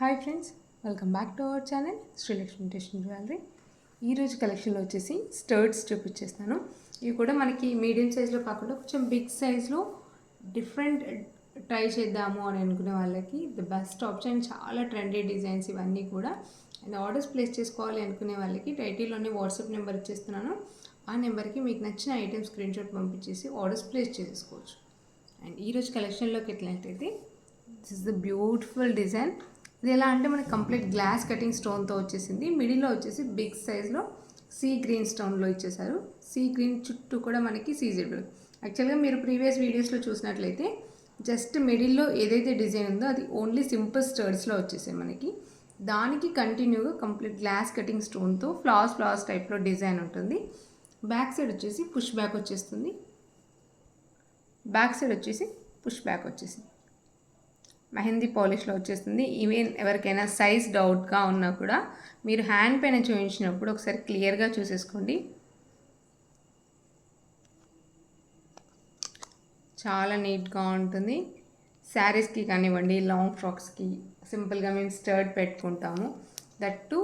Hi friends, welcome back to our channel Srilakshmi టెషన్ jewellery. ఈరోజు కలెక్షన్లో వచ్చేసి స్టర్ట్స్ చూపించేస్తాను. ఇవి కూడా మనకి మీడియం సైజ్లో కాకుండా కొంచెం బిగ్ సైజ్లో డిఫరెంట్ ట్రై చేద్దాము అని అనుకునే వాళ్ళకి ది బెస్ట్ ఆప్షన్. చాలా ట్రెండీ డిజైన్స్ ఇవన్నీ కూడా. అండ్ ఆర్డర్స్ ప్లేస్ చేసుకోవాలి అనుకునే వాళ్ళకి టైటిల్లోనే వాట్సాప్ నెంబర్ ఇచ్చేస్తున్నాను. ఆ నెంబర్కి మీకు నచ్చిన ఐటెం స్క్రీన్ షాట్ పంపించేసి ఆర్డర్స్ ప్లేస్ చేసుకోవచ్చు. అండ్ ఈరోజు కలెక్షన్లోకి ఎట్లయితే this is the beautiful design. ఇది ఎలా అంటే మనకి కంప్లీట్ గ్లాస్ కటింగ్ స్టోన్తో వచ్చేసింది. మిడిల్లో వచ్చేసి బిగ్ సైజ్లో సీ గ్రీన్ స్టోన్లో ఇచ్చేసారు. సీ గ్రీన్ చుట్టూ కూడా మనకి సీజెడ్. యాక్చువల్గా మీరు ప్రీవియస్ వీడియోస్లో చూసినట్లయితే జస్ట్ మిడిల్లో ఏదైతే డిజైన్ ఉందో అది ఓన్లీ సింపుల్ స్టర్డ్స్లో వచ్చేసాయి మనకి. దానికి కంటిన్యూగా కంప్లీట్ గ్లాస్ కటింగ్ స్టోన్తో ఫ్లవర్స్ టైప్లో డిజైన్ ఉంటుంది. బ్యాక్ సైడ్ వచ్చేసి పుష్ బ్యాక్ వచ్చేస్తుంది. మెహందీ పాలిష్లో వచ్చేస్తుంది. ఈవెన్ ఎవరికైనా సైజ్ డౌట్గా ఉన్నా కూడా మీరు హ్యాండ్ పైన చూపించినప్పుడు ఒకసారి క్లియర్గా చూసేసుకోండి. చాలా నీట్గా ఉంటుంది. శారీస్కి కానివ్వండి, లాంగ్ ఫ్రాక్స్కి సింపుల్గా మేము స్టర్ట్ పెట్టుకుంటాము. దట్టు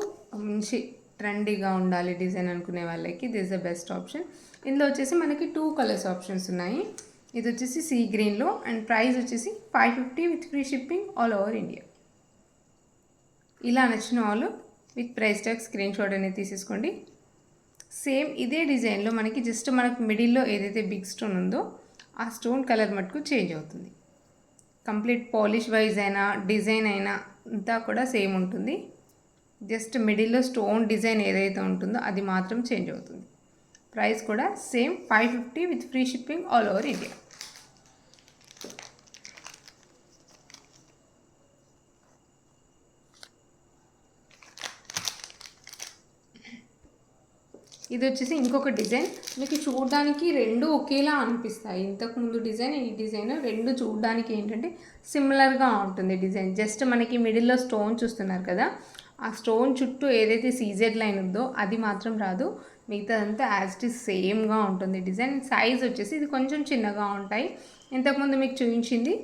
మంచి ట్రెండీగా ఉండాలి డిజైన్ అనుకునే వాళ్ళకి దిస్ ద బెస్ట్ ఆప్షన్. ఇందులో వచ్చేసి మనకి 2 కలర్స్ ఆప్షన్స్ ఉన్నాయి. ఇది వచ్చేసి సీ గ్రీన్లో అండ్ ప్రైస్ వచ్చేసి 550 with free shipping all over India. ఇలా నచ్చిన వాళ్ళు with price tag screen shot అనేది తీసేసుకోండి. సేమ్ ఇదే డిజైన్లో మనకి మిడిల్లో ఏదైతే బిగ్ స్టోన్ ఉందో ఆ స్టోన్ కలర్ మటుకు చేంజ్ అవుతుంది. కంప్లీట్ పాలిష్ వైజ్ అయినా డిజైన్ అయినా అంతా కూడా సేమ్ ఉంటుంది. జస్ట్ మిడిల్లో స్టోన్ డిజైన్ ఏదైతే ఉంటుందో అది మాత్రం చేంజ్ అవుతుంది. ప్రైస్ కూడా same 550 with free shipping all over India. ఇది వచ్చేసి ఇంకొక డిజైన్. మీకు చూడడానికి రెండు ఒకేలా అనిపిస్తాయి. ఇంతకుముందు డిజైన్, ఈ డిజైన్ రెండు చూడడానికి ఏంటంటే సిమిలర్గా ఉంటుంది డిజైన్. జస్ట్ మనకి మిడిల్లో స్టోన్ చూస్తున్నారు కదా, ఆ స్టోన్ చుట్టూ ఏదైతే సీజెడ్ లైన్ ఉందో అది మాత్రం రాదు. మిగతాదంతా యాజ్ ఇట్ ఈస్ సేమ్గా ఉంటుంది డిజైన్. సైజ్ వచ్చేసి ఇది కొంచెం చిన్నగా ఉంటాయి. ఇంతకుముందు మీకు చూపించింది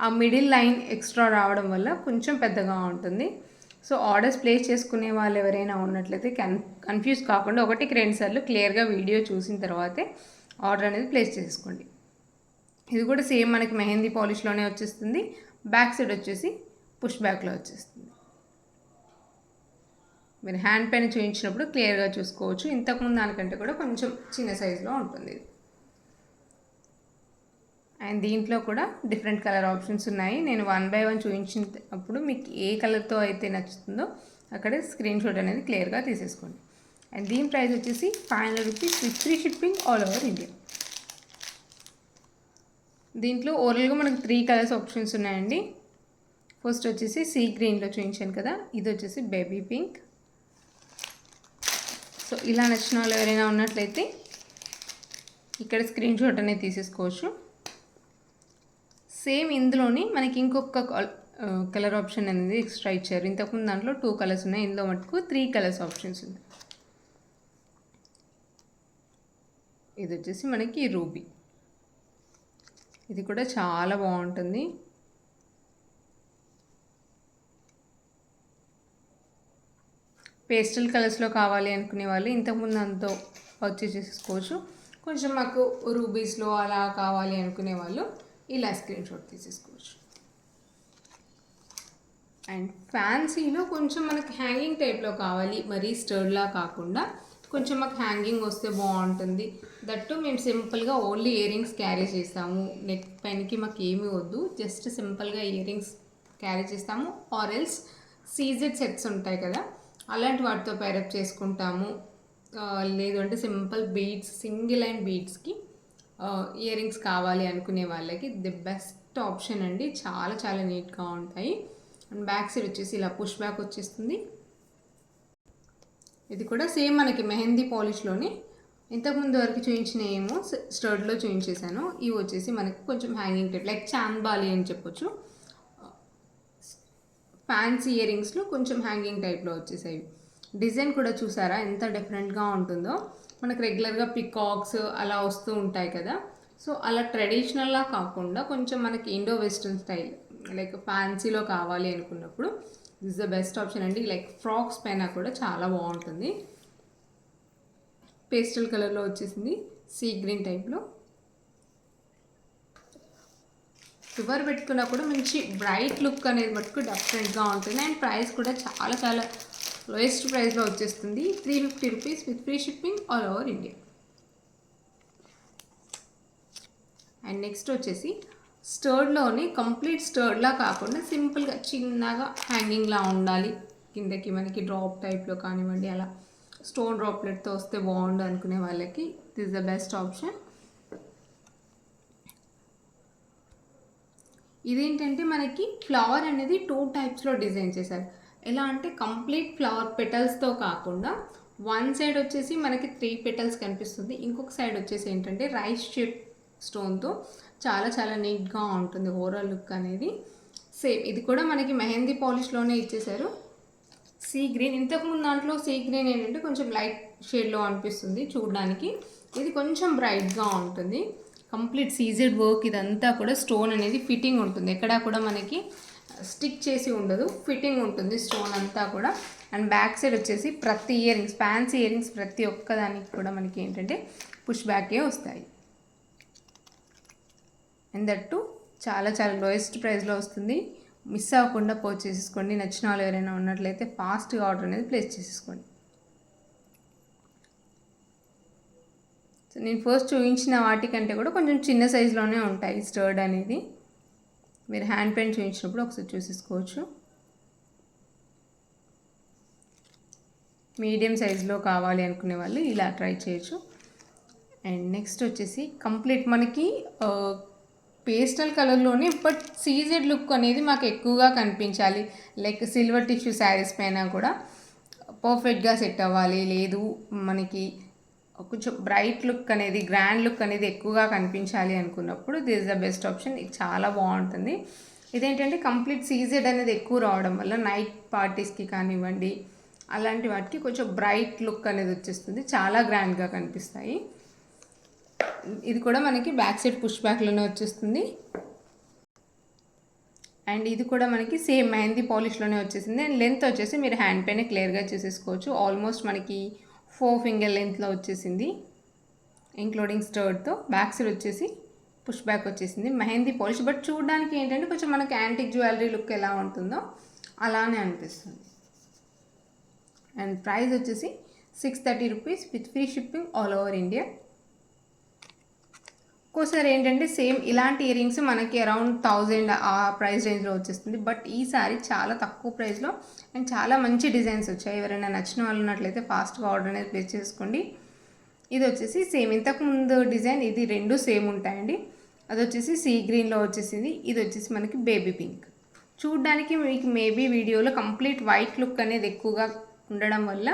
ఆ మిడిల్ లైన్ ఎక్స్ట్రా రావడం వల్ల కొంచెం పెద్దగా ఉంటుంది. సో ఆర్డర్స్ ప్లేస్ చేసుకునే వాళ్ళు ఎవరైనా ఉన్నట్లయితే కన్ఫ్యూజ్ కాకుండా 1-2 సార్లు క్లియర్గా వీడియో చూసిన తర్వాతే ఆర్డర్ అనేది ప్లేస్ చేసుకోండి. ఇది కూడా సేమ్ మనకి మెహందీ పాలిష్లోనే వచ్చేస్తుంది. బ్యాక్ సైడ్ వచ్చేసి పుష్ బ్యాక్లో వచ్చేస్తుంది. మీరు హ్యాండ్ పైన చూపించినప్పుడు క్లియర్గా చూసుకోవచ్చు. ఇంతకుముందు దానికంటే కూడా కొంచెం చిన్న సైజులో ఉంటుంది. అండ్ దీంట్లో కూడా డిఫరెంట్ కలర్ ఆప్షన్స్ ఉన్నాయి. నేను 1 బై 1 చూపించినప్పుడు మీకు ఏ కలర్తో అయితే నచ్చుతుందో అక్కడ స్క్రీన్ షాట్ అనేది క్లియర్గా తీసేసుకోండి. అండ్ దీని ప్రైస్ వచ్చేసి 500 rupees with free shipping all over India. దీంట్లో ఓవరాల్గా మనకు 3 కలర్స్ ఆప్షన్స్ ఉన్నాయండి. ఫస్ట్ వచ్చేసి సీ గ్రీన్లో చూపించాను కదా, ఇది వచ్చేసి బేబీ పింక్. సో ఇలా నచ్చిన వాళ్ళు ఎవరైనా ఉన్నట్లయితే ఇక్కడ స్క్రీన్ షాట్ అనేది తీసేసుకోవచ్చు. సేమ్ ఇందులోని మనకి ఇంకొక కలర్ ఆప్షన్ అనేది ఎక్స్ట్రా ఇచ్చారు. ఇంతకుముందు దాంట్లో 2 కలర్స్ ఉన్నాయి, ఇందులో మటుకు 3 కలర్స్ ఆప్షన్స్ ఉన్నాయి. ఇది వచ్చేసి మనకి రూబీ. ఇది కూడా చాలా బాగుంటుంది. పేస్టల్ కలర్స్లో కావాలి అనుకునే వాళ్ళు ఇంతకుముందు అంతా పర్చేస్ చేసుకోవచ్చు. కొంచెం మాకు రూబీస్లో అలా కావాలి అనుకునే వాళ్ళు ఇలా స్క్రీన్ షాట్ తీసేసుకోవచ్చు. అండ్ ఫ్యాన్సీలో కొంచెం మనకి హ్యాంగింగ్ టైప్లో కావాలి, మరీ స్టర్డ్లా కాకుండా కొంచెం మాకు హ్యాంగింగ్ వస్తే బాగుంటుంది. దట్టు మేము సింపుల్గా ఓన్లీ ఇయర్ రింగ్స్ క్యారీ చేస్తాము. నెక్ పైనకి మాకు ఏమీ వద్దు, జస్ట్ సింపుల్గా ఇయర్ రింగ్స్ క్యారీ చేస్తాము. ఆర్ ఎల్స్ సీజెడ్ సెట్స్ ఉంటాయి కదా, అలాంటి వాటితో పేరప్ చేసుకుంటాము. లేదు అంటే సింపుల్ బీడ్స్, సింగిల్ లైన్ బీడ్స్కి ఇయర్ రింగ్స్ కావాలి అనుకునే వాళ్ళకి ది బెస్ట్ ఆప్షన్ అండి. చాలా చాలా నీట్గా ఉంటాయి. అండ్ బ్యాక్ సైడ్ వచ్చేసి ఇలా పుష్ బ్యాక్ వచ్చేస్తుంది. ఇది కూడా సేమ్ మనకి మెహందీ పాలిష్లోని ఇంతకుముందు వరకు చూపించిన ఏమో స్టర్డ్లో చూపించేసాను. ఇవి వచ్చేసి మనకి కొంచెం హ్యాంగింగ్ టైప్ లైక్ చాంబాలి అని చెప్పొచ్చు. ఫ్యాన్సీ ఇయర్ రింగ్స్లో కొంచెం హ్యాంగింగ్ టైప్లో వచ్చేసాయి. డిజైన్ కూడా చూసారా ఎంత డిఫరెంట్గా ఉంటుందో. మనకు రెగ్యులర్గా పికాక్స్ అలా వస్తూ ఉంటాయి కదా, సో అలా ట్రెడిషనల్లా కాకుండా కొంచెం మనకి ఇండో వెస్ట్రన్ స్టైల్ లైక్ ఫ్యాన్సీలో కావాలి అనుకున్నప్పుడు దిస్ ద బెస్ట్ ఆప్షన్ అండి. లైక్ ఫ్రాక్స్ పైన కూడా చాలా బాగుంటుంది. పేస్టల్ కలర్లో వచ్చేసింది, సీ గ్రీన్ టైప్లో. రివర్ పెట్టుకున్నా కూడా మంచి బ్రైట్ లుక్ అనేది మటుకు డిఫరెంట్గా ఉంటుంది. అండ్ ప్రైస్ కూడా చాలా చాలా లోయెస్ట్ ప్రైస్లో వచ్చేస్తుంది, 350 rupees with free shipping all over India. And next వచ్చేసి స్టర్డ్లోని కంప్లీట్ స్టర్డ్లా కాకుండా సింపుల్గా చిన్నగా హ్యాంగింగ్లా ఉండాలి, కిందకి మనకి డ్రాప్ టైప్లో కానివ్వండి, అలా స్టోన్ డ్రాప్లెట్తో వస్తే బాగుండు అనుకునే వాళ్ళకి దిస్ ద బెస్ట్ ఆప్షన్. ఇదేంటంటే మనకి ఫ్లవర్ అనేది 2 టైప్స్లో డిజైన్ చేశారు. ఎలా అంటే కంప్లీట్ ఫ్లవర్ పెటల్స్తో కాకుండా వన్ సైడ్ వచ్చేసి మనకి 3 పెటల్స్ కనిపిస్తుంది, ఇంకొక సైడ్ వచ్చేసి ఏంటంటే రైస్ షేప్ స్టోన్తో చాలా చాలా నీట్గా ఉంటుంది ఓవరాల్ లుక్ అనేది. సేమ్ ఇది కూడా మనకి మెహందీ పాలిష్లోనే ఇచ్చేసారు, సీ గ్రీన్. ఇంతకుముందు దాంట్లో సీ గ్రీన్ ఏంటంటే కొంచెం లైట్ షేడ్లో అనిపిస్తుంది చూడడానికి, ఇది కొంచెం బ్రైట్గా ఉంటుంది. కంప్లీట్ సీజెడ్ వర్క్, ఇదంతా కూడా స్టోన్ అనేది ఫిట్టింగ్ ఉంటుంది, ఎక్కడా కూడా మనకి స్టిక్ చేసి ఉండదు, ఫిట్టింగ్ ఉంటుంది స్టోన్ అంతా కూడా. అండ్ బ్యాక్ సైడ్ వచ్చేసి ప్రతి ear rings, fancy ear rings ప్రతి ఒక్కదానికి కూడా మనకి ఏంటంటే పుష్ బ్యాకే వస్తాయి. అండ్ దట్టు చాలా చాలా లోయెస్ట్ ప్రైస్లో వస్తుంది. మిస్ అవ్వకుండా పర్చేస్ చేసుకోండి. నచ్చిన వాళ్ళు ఎవరైనా ఉన్నట్లయితే ఫాస్ట్గా ఆర్డర్ అనేది ప్లేస్ చేసేసుకోండి. సో నేను ఫస్ట్ చూపించిన వాటికంటే కూడా కొంచెం చిన్న సైజులోనే ఉంటాయి స్టర్డ్ అనేది. మీరు హ్యాండ్ పెయింట్ చూపించినప్పుడు ఒకసారి చూసేసుకోవచ్చు. మీడియం సైజులో కావాలి అనుకునే వాళ్ళు ఇలా ట్రై చేయొచ్చు. అండ్ నెక్స్ట్ వచ్చేసి కంప్లీట్ మనకి పేస్టల్ కలర్లోనే బట్ సీజెడ్ లుక్ అనేది మాకు ఎక్కువగా కనిపించాలి, లైక్ సిల్వర్ టిష్యూ శారీస్ పైన కూడా పర్ఫెక్ట్గా సెట్ అవ్వాలి, లేదు మనకి కొంచెం బ్రైట్ లుక్ అనేది గ్రాండ్ లుక్ అనేది ఎక్కువగా కనిపించాలి అనుకున్నప్పుడు దిస్ ద బెస్ట్ ఆప్షన్. ఇది చాలా బాగుంటుంది. ఇదేంటంటే కంప్లీట్ సీజెడ్ అనేది ఎక్కువ రావడం వల్ల నైట్ పార్టీస్కి కానివ్వండి అలాంటి వాటికి కొంచెం బ్రైట్ లుక్ అనేది వచ్చేస్తుంది, చాలా గ్రాండ్గా కనిపిస్తాయి. ఇది కూడా మనకి బ్యాక్ సైడ్ పుష్ బ్యాక్లోనే వచ్చేస్తుంది. అండ్ ఇది కూడా మనకి సేమ్ మెహందీ పాలిష్లోనే వచ్చేసింది. అండ్ లెంత్ వచ్చేసి మీరు హ్యాండ్ పైన క్లియర్గా చూసేసుకోవచ్చు, ఆల్మోస్ట్ మనకి 4 ఫింగర్ లెంత్లో వచ్చేసింది ఇంక్లూడింగ్ స్టర్డ్తో. బ్యాక్ సైడ్ వచ్చేసి పుష్ బ్యాక్ వచ్చేసింది, మెహందీ పాలిష్. బట్ చూడడానికి ఏంటంటే కొంచెం మనకి యాంటిక్ జ్యువెలరీ లుక్ ఎలా ఉంటుందో అలానే అనిపిస్తుంది. అండ్ ప్రైస్ వచ్చేసి 630 rupees with free shipping all over India. ఒక్కోసారి ఏంటంటే సేమ్ ఇలాంటి ఇయర్ రింగ్స్ మనకి అరౌండ్ 1000 ఆ ప్రైస్ రేంజ్లో వచ్చేస్తుంది. బట్ ఈసారి చాలా తక్కువ ప్రైస్లో అండ్ చాలా మంచి డిజైన్స్ వచ్చాయి. ఎవరైనా నచ్చిన వాళ్ళు ఉన్నట్లయితే ఫాస్ట్గా ఆర్డర్ అనేది ప్లేస్ చేసుకోండి. ఇది వచ్చేసి సేమ్ ఇంతకుముందు డిజైన్, ఇది రెండు సేమ్ ఉంటాయండి. అది వచ్చేసి సీ గ్రీన్లో వచ్చేసింది, ఇది వచ్చేసి మనకి బేబీ పింక్. చూడ్డానికి మీకు మేబీ వీడియోలో కంప్లీట్ వైట్ లుక్ అనేది ఎక్కువగా ఉండడం వల్ల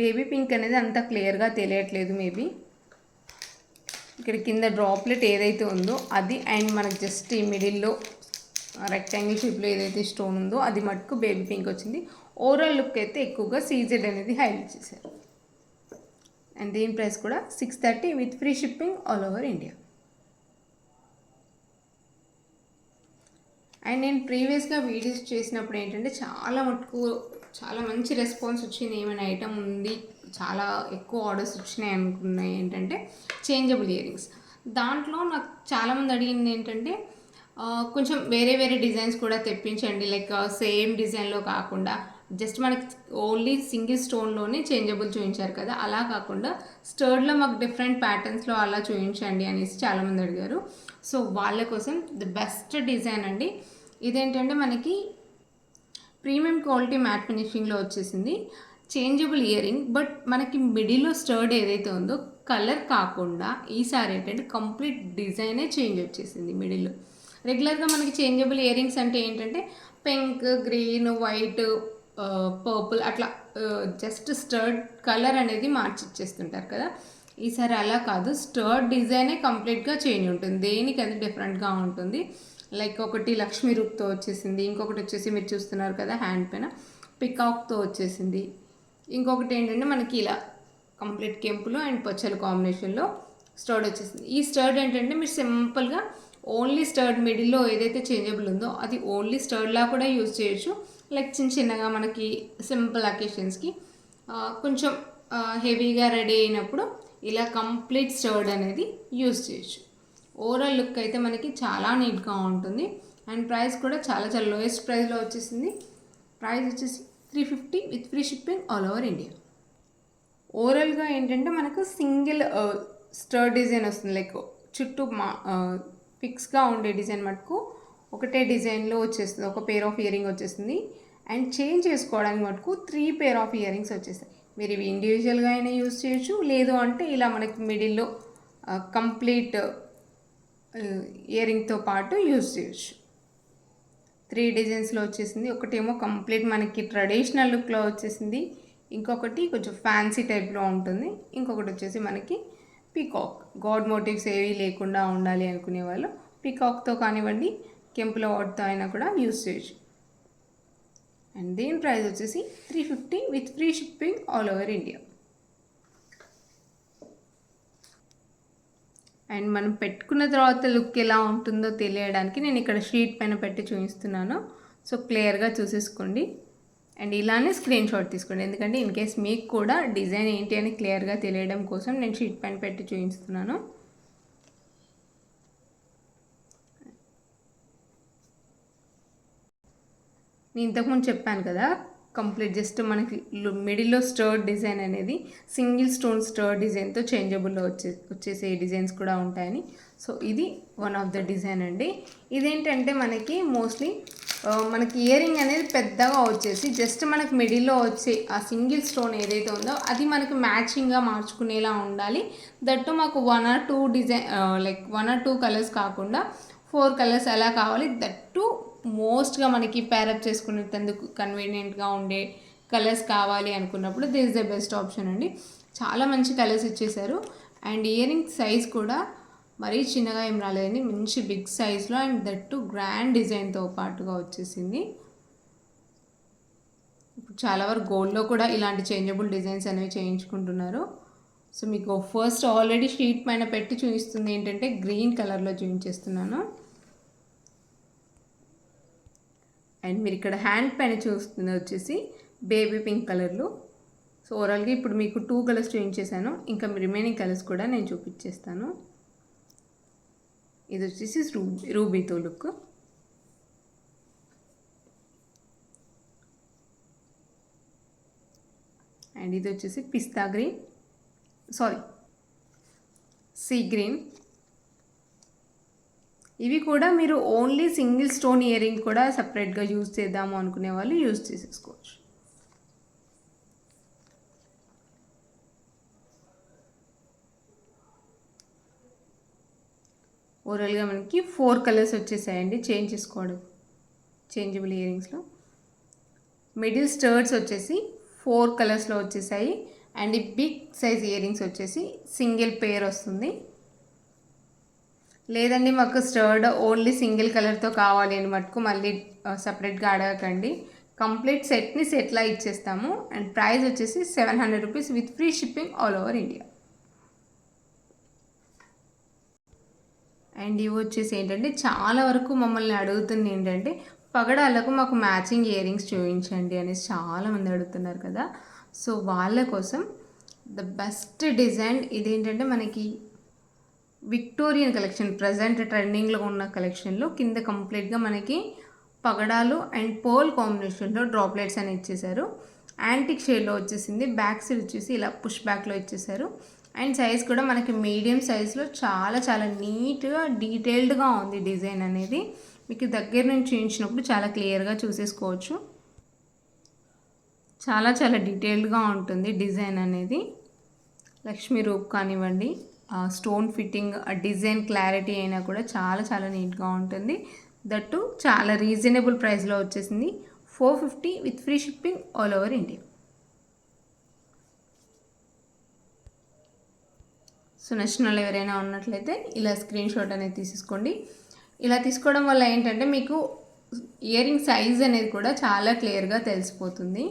బేబీ పింక్ అనేది అంత క్లియర్గా తెలియట్లేదు మేబీ. ఇక్కడ కింద డ్రాప్లెట్ ఏదైతే ఉందో అది, అండ్ మనకు జస్ట్ ఈ మిడిల్లో రెక్టాంగిల్ షేప్లో ఏదైతే స్టోన్ ఉందో అది మటుకు బేబీ పింక్ వచ్చింది. ఓవరాల్ లుక్ అయితే ఎక్కువగా సీజెడ్ అనేది హైలైట్ చేశారు. అండ్ దీని ప్రైస్ కూడా 630 with free shipping all over India. And నేను ప్రీవియస్గా వీడియోస్ చేసినప్పుడు ఏంటంటే చాలా మంచి రెస్పాన్స్ వచ్చింది. ఏమైనా ఐటమ్ ఉంది, చాలా ఎక్కువ ఆర్డర్స్ వచ్చినాయి అనుకున్నాయి ఏంటంటే చేంజబుల్ ఇయర్ రింగ్స్. దాంట్లో నాకు చాలామంది అడిగింది ఏంటంటే కొంచెం వేరే వేరే డిజైన్స్ కూడా తెప్పించండి, లైక్ సేమ్ డిజైన్లో కాకుండా జస్ట్ మనకి ఓన్లీ సింగిల్ స్టోన్లోనే చేంజబుల్ చూపించారు కదా, అలా కాకుండా స్టర్డ్లో మాకు డిఫరెంట్ ప్యాటర్న్స్లో అలా చూపించండి అనేసి చాలామంది అడిగారు. సో వాళ్ళ కోసం ది బెస్ట్ డిజైన్ అండి. ఇదేంటంటే మనకి ప్రీమియం క్వాలిటీ మ్యాట్ ఫినిషింగ్లో వచ్చేసింది, చేంజబుల్ ఇయర్ రింగ్. బట్ మనకి మిడిల్లో స్టర్డ్ ఏదైతే ఉందో కలర్ కాకుండా ఈసారి ఏంటంటే కంప్లీట్ డిజైనే చేంజ్ వచ్చేసింది మిడిల్లో. రెగ్యులర్గా మనకి చేంజబుల్ ఇయర్ రింగ్స్ అంటే ఏంటంటే పింక్, గ్రీన్, వైట్, పర్పుల్ అట్లా జస్ట్ స్టర్డ్ కలర్ అనేది మార్చిచ్చేస్తుంటారు కదా. ఈసారి అలా కాదు, స్టర్డ్ డిజైనే కంప్లీట్గా చేంజ్ ఉంటుంది, దేనికి అది డిఫరెంట్గా ఉంటుంది. లైక్ ఒకటి లక్ష్మీ రూప్తో వచ్చేసింది, ఇంకొకటి వచ్చేసి మీరు చూస్తున్నారు కదా హ్యాండ్ పైన పికాక్తో వచ్చేసింది, ఇంకొకటి ఏంటంటే మనకి ఇలా కంప్లీట్ కెంపులు అండ్ పచ్చల కాంబినేషన్లో స్టర్డ్ వచ్చేసింది. ఈ స్టర్డ్ ఏంటంటే మీరు సింపుల్గా ఓన్లీ స్టర్డ్ మిడిల్లో ఏదైతే చేంజబుల్ ఉందో అది ఓన్లీ స్టర్డ్లా కూడా యూజ్ చేయొచ్చు. లైక్ చిన్నగా మనకి సింపుల్ అకేషన్స్కి కొంచెం హెవీగా రెడీ అయినప్పుడు ఇలా కంప్లీట్ స్టర్డ్ అనేది యూజ్ చేయొచ్చు. ఓవరాల్ లుక్ అయితే మనకి చాలా నీట్గా ఉంటుంది. అండ్ ప్రైస్ కూడా చాలా చాలా లోయెస్ట్ ప్రైస్లో వచ్చేసింది. ప్రైస్ వచ్చేసి 350 with free shipping all over India. ఓవరాల్గా ఏంటంటే మనకు సింగిల్ స్టర్డ్ డిజైన్ వస్తుంది. లైక్ చుట్టూ ఫిక్స్గా ఉండే డిజైన్ మటుకు ఒకటే డిజైన్లో వచ్చేస్తుంది. ఒక పేర్ ఆఫ్ ఇయరింగ్ వచ్చేస్తుంది. అండ్ చేంజ్ చేసుకోవడానికి మటుకు 3 పేర్ ఆఫ్ ఇయరింగ్స్ వచ్చేస్తాయి. మీరు ఇవి ఇండివిజువల్గా అయినా యూజ్ చేయొచ్చు, లేదు అంటే ఇలా మనకి మిడిల్లో కంప్లీట్ ఇయరింగ్తో పాటు యూజ్ చేయొచ్చు. 3 డిజైన్స్లో వచ్చేసింది. ఒకటేమో కంప్లీట్ మనకి ట్రెడిషనల్ లుక్లో వచ్చేసింది, ఇంకొకటి కొంచెం ఫ్యాన్సీ టైప్లో ఉంటుంది, ఇంకొకటి వచ్చేసి మనకి పీకాక్. గాడ్ మోటివ్స్ ఏవి లేకుండా ఉండాలి అనుకునే వాళ్ళు పీకాక్తో కానివ్వండి, కెంపుల వాటితో అయినా కూడా యూజ్ చేయొచ్చు. అండ్ దీని ప్రైస్ వచ్చేసి 350 with free shipping all over India. And మనం పెట్టుకున్న తర్వాత లుక్ ఎలా ఉంటుందో తెలియడానికి నేను ఇక్కడ షీట్ పైన పెట్టి చూపిస్తున్నాను. సో క్లియర్గా చూసేసుకోండి. అండ్ ఇలానే స్క్రీన్ షాట్ తీసుకోండి, ఎందుకంటే ఇన్ కేస్ మీకు కూడా డిజైన్ ఏంటి అని క్లియర్గా తెలియడం కోసం నేను షీట్ పైన పెట్టి చూపిస్తున్నాను. నేను ఇంతకుముందు చెప్పాను కదా, కంప్లీట్ జస్ట్ మనకి మిడిల్లో స్టర్డ్ డిజైన్ అనేది సింగిల్ స్టోన్ స్టర్డ్ డిజైన్తో చేంజబుల్లో వచ్చేసే డిజైన్స్ కూడా ఉంటాయని. సో ఇది వన్ ఆఫ్ ద డిజైన్ అండి. ఇదేంటంటే మనకి మోస్ట్లీ మనకి ఇయరింగ్ అనేది పెద్దగా వచ్చేసి జస్ట్ మనకి మిడిల్లో వచ్చే ఆ సింగిల్ స్టోన్ ఏదైతే ఉందో అది మనకి మ్యాచింగ్గా మార్చుకునేలా ఉండాలి. దట్టు మాకు 1 or 2 design like 1 or 2 colours కాకుండా 4 కలర్స్ ఎలా కావాలి, దట్టు మోస్ట్గా మనకి ప్యారప్ చేసుకునేందుకు కన్వీనియంట్గా ఉండే కలర్స్ కావాలి అనుకున్నప్పుడు this is the best option అండి. చాలా మంచి కలర్స్ ఇచ్చేసారు. అండ్ ఇయరింగ్ సైజ్ కూడా మరీ చిన్నగా ఏం రాలేదండి, మంచి బిగ్ సైజ్లో అండ్ దట్టు గ్రాండ్ డిజైన్తో పాటుగా వచ్చేసింది. ఇప్పుడు చాలా వరకు గోల్డ్లో కూడా ఇలాంటి చేంజబుల్ డిజైన్స్ అనేవి చేయించుకుంటున్నారు. సో మీకు ఫస్ట్ ఆల్రెడీ షీట్ పైన పెట్టి చూపిస్తుంది ఏంటంటే గ్రీన్ కలర్లో చూపించేస్తున్నాను. అండ్ మీరు ఇక్కడ హ్యాండ్ పైన చూస్తుంది వచ్చేసి బేబీ పింక్ కలర్లో. సో ఓవరాల్గా ఇప్పుడు మీకు 2 కలర్స్ చూపించేసాను, ఇంకా రిమైనింగ్ కలర్స్ కూడా నేను చూపించేస్తాను. ఇది వచ్చేసి రూబీతో లుక్. అండ్ ఇది వచ్చేసి పిస్తా గ్రీన్, సీ గ్రీన్. ఇవి కూడా మీరు ఓన్లీ సింగిల్ స్టోన్ ఇయరింగ్ కూడా సపరేట్గా యూజ్ చేద్దాము అనుకునే వాళ్ళు యూజ్ చేసేసుకోవచ్చు. ఓవరాల్గా మనకి 4 కలర్స్ వచ్చేసాయండి చేంజ్ చేసుకోవడం చేంజబుల్ ఇయరింగ్స్లో. మిడిల్ స్టర్డ్స్ వచ్చేసి 4 కలర్స్లో వచ్చేసాయి. అండ్ ఈ బిగ్ సైజ్ ఇయరింగ్స్ వచ్చేసి సింగిల్ పేర్ వస్తుంది. లేదండి మాకు స్టర్డ్ ఓన్లీ సింగిల్ కలర్తో కావాలి అని మటుకు మళ్ళీ సపరేట్గా అడగకండి, కంప్లీట్ సెట్ని సెట్లా ఇచ్చేస్తాము. అండ్ ప్రైస్ వచ్చేసి 700 rupees with free shipping all over India. And ఇవి వచ్చేసి ఏంటంటే చాలా వరకు మమ్మల్ని అడుగుతుంది ఏంటంటే పగడాలకు మాకు మ్యాచింగ్ ఇయరింగ్స్ చూపించండి అనేసి చాలామంది అడుగుతున్నారు కదా. సో వాళ్ళ కోసం ద బెస్ట్ డిజైన్ ఇదేంటంటే మనకి విక్టోరియన్ కలెక్షన్, ప్రజెంట్ ట్రెండింగ్లో ఉన్న కలెక్షన్లో కింద కంప్లీట్గా మనకి పగడాలు అండ్ పోల్ కాంబినేషన్లో డ్రాప్లెట్స్ అని ఇచ్చేసారు. యాంటిక్ షేడ్లో వచ్చేసింది. బ్యాక్ సైడ్ వచ్చేసి ఇలా పుష్ బ్యాక్లో ఇచ్చేసారు. అండ్ సైజ్ కూడా మనకి మీడియం సైజ్లో చాలా చాలా నీట్గా డీటెయిల్డ్గా ఉంది డిజైన్ అనేది. మీకు దగ్గర నుంచి చూపించినప్పుడు చాలా క్లియర్గా చూసేసుకోవచ్చు. చాలా చాలా డీటెయిల్డ్గా ఉంటుంది డిజైన్ అనేది. లక్ష్మీ రూప్ కానివ్వండి, స్టోన్ ఫిట్టింగ్, డిజైన్ క్లారిటీ అయినా కూడా చాలా చాలా నీట్గా ఉంటుంది. దట్టు చాలా రీజనబుల్ ప్రైస్లో వచ్చేసింది. 450 with free shipping all over India. So నచ్చినట్లు ఎవరైనా ఉన్నట్లయితే ఇలా స్క్రీన్ షాట్ అనేది తీసేసుకోండి. ఇలా తీసుకోవడం వల్ల ఏంటంటే మీకు ఇయరింగ్ సైజ్ అనేది కూడా చాలా క్లియర్గా తెలిసిపోతుంది.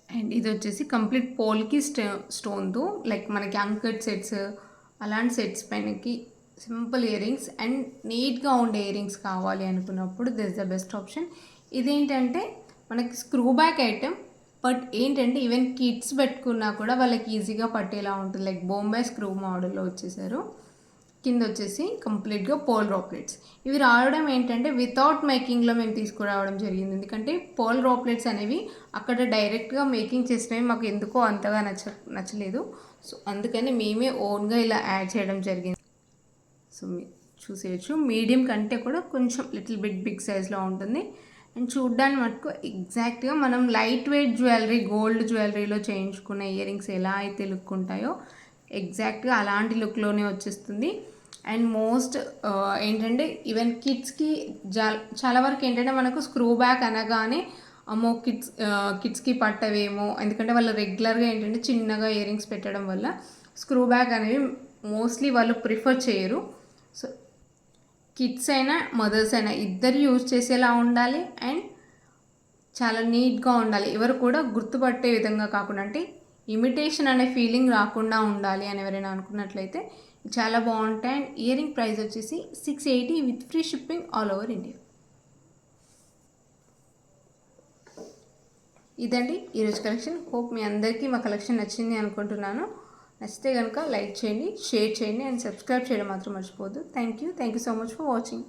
అండ్ ఇది వచ్చేసి కంప్లీట్ పోల్కి స్టోన్తో లైక్ మనకి అంకట్ సెట్స్ అలాంటి సెట్స్ పైనకి సింపుల్ ఇయర్ రింగ్స్ అండ్ నీట్గా ఉండే ఇయర్ రింగ్స్ కావాలి అనుకున్నప్పుడు దిస్ ద బెస్ట్ ఆప్షన్. ఇదేంటంటే మనకి స్క్రూ బ్యాక్ ఐటెం, బట్ ఏంటంటే ఈవెన్ కిడ్స్ పెట్టుకున్నా కూడా వాళ్ళకి ఈజీగా పట్టేలా ఉంటుంది. లైక్ బొంబాయి స్క్రూ మోడల్లో వచ్చేసారు. కింద వచ్చేసి కంప్లీట్గా పోల్ డ్రాప్లెట్స్. ఇవి రావడం ఏంటంటే వితౌట్ మేకింగ్లో మేము తీసుకురావడం జరిగింది. ఎందుకంటే పోల్ డ్రాప్లెట్స్ అనేవి అక్కడ డైరెక్ట్గా మేకింగ్ చేసినవి మాకు ఎందుకో అంతగా నచ్చలేదు. సో అందుకని మేమే ఓన్గా ఇలా యాడ్ చేయడం జరిగింది. సో చూసేయచ్చు, మీడియం కంటే కూడా కొంచెం లిటిల్ బిట్ బిగ్ సైజ్లో ఉంటుంది. అండ్ చూడ్డానికి మటుకు ఎగ్జాక్ట్గా మనం లైట్ వెయిట్ జ్యువెలరీ, గోల్డ్ జ్యువెలరీలో చేయించుకున్న ఇయర్ రింగ్స్ ఎలా అయితే లుక్ ఉంటాయో ఎగ్జాక్ట్గా అలాంటి లుక్లోనే వచ్చేస్తుంది. అండ్ మోస్ట్ ఏంటంటే ఈవెన్ కిడ్స్కి చాలా వరకు ఏంటంటే మనకు స్క్రూ బ్యాక్ అనగానే అమ్మో కిడ్స్కి పట్టవేమో, ఎందుకంటే వాళ్ళు రెగ్యులర్గా ఏంటంటే చిన్నగా ఇయర్ రింగ్స్ పెట్టడం వల్ల స్క్రూ బ్యాక్ అనేవి మోస్ట్లీ వాళ్ళు ప్రిఫర్ చేయరు. సో కిడ్స్ అయినా మదర్స్ అయినా ఇద్దరు యూజ్ చేసేలా ఉండాలి అండ్ చాలా నీట్గా ఉండాలి. ఎవరు కూడా గుర్తుపట్టే విధంగా కాకుండా, అంటే ఇమిటేషన్ అనే ఫీలింగ్ రాకుండా ఉండాలి అని ఎవరైనా అనుకున్నట్లయితే చాలా బాగుంటాయి. అండ్ ఇయర్ రింగ్ ప్రైస్ వచ్చేసి 680 with free shipping all over India. ఇదండి ఈరోజు కలెక్షన్. హోప్ మీ అందరికీ మా కలెక్షన్ నచ్చింది అనుకుంటున్నాను. నచ్చితే కనుక లైక్ చేయండి, షేర్ చేయండి అండ్ సబ్స్క్రైబ్ చేయడం మాత్రం మర్చిపోవద్దు. Thank you so much for watching.